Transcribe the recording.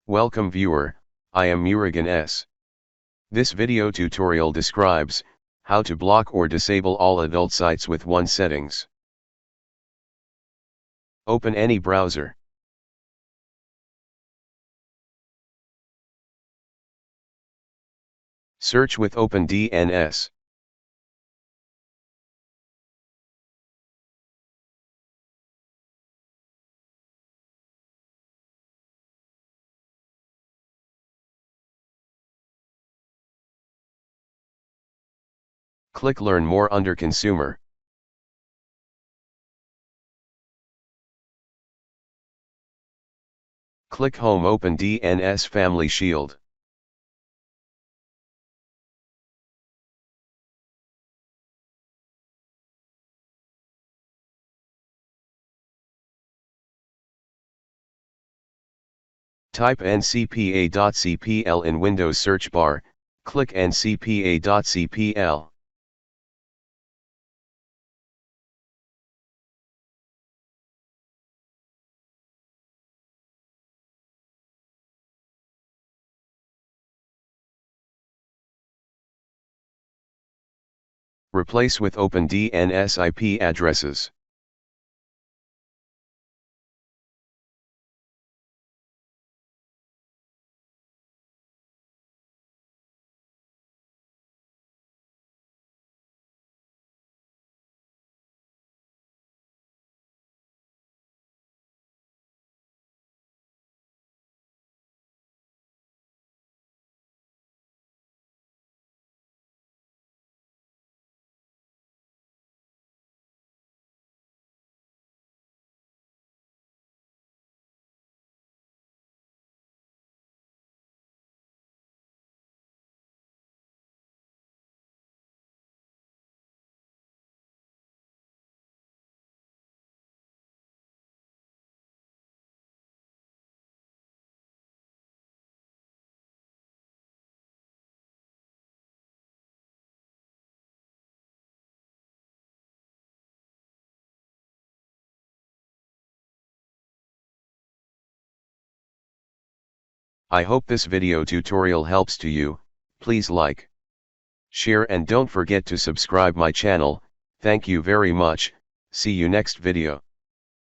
Welcome viewer, I am Murugan S. This video tutorial describes how to block or disable all adult sites with one settings. Open any browser. Search with OpenDNS. Click Learn More under Consumer. Click Home OpenDNS Family Shield. Type ncpa.cpl in Windows search bar, click ncpa.cpl. Replace with OpenDNS IP addresses. I hope this video tutorial helps to you. Please like, share and don't forget to subscribe my channel. Thank you very much. See you next video.